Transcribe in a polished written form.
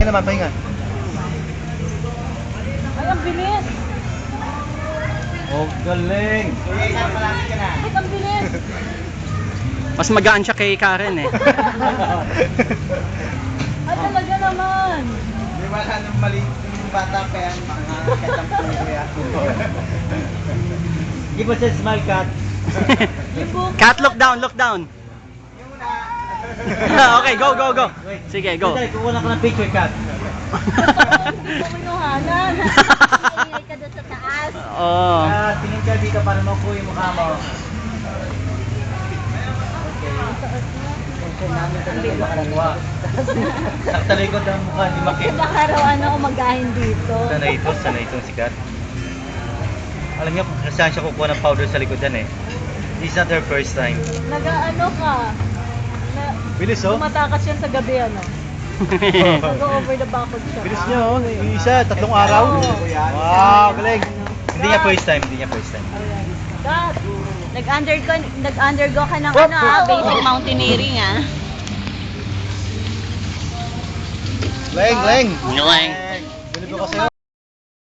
naman, pahinga. Ay, ang bilis. Oh, galing. Ay, ang bilis. Mas magaan siya kay Karen eh. Ay, talaga naman. Di ba nang mali yung bata pa yan, mga katampulo yan. Give us a smile, Kat. Cat, look down, look down. Okay, go, go, go. Sige, go. Kukuha ko ng picture, Kat. Hindi ko minuhanan. Ingay ka doon sa taas. Oh. Tingin ka dito para makuha yung mukha mo. Okay, namin talaga makakuha. Sa talikod ang mukha, hindi makita. Baka raw ano umagahin dito. Sanay itong sikat. Alam niyo, kung saan siya kukuha ng powder sa likodan eh. This is not her first time. Nag-ano ka? Bilis oh. Tumatakas yan sa gabi ano. Nag-over the backwards siya. Bilis niya oh. Isa, 3 araw. Wow, galing. Hindi niya first time, hindi niya first time. Dad, nag-undergo ka ng ano basic mountaineering Leng, Leng. Leng. Bilib ko kasi.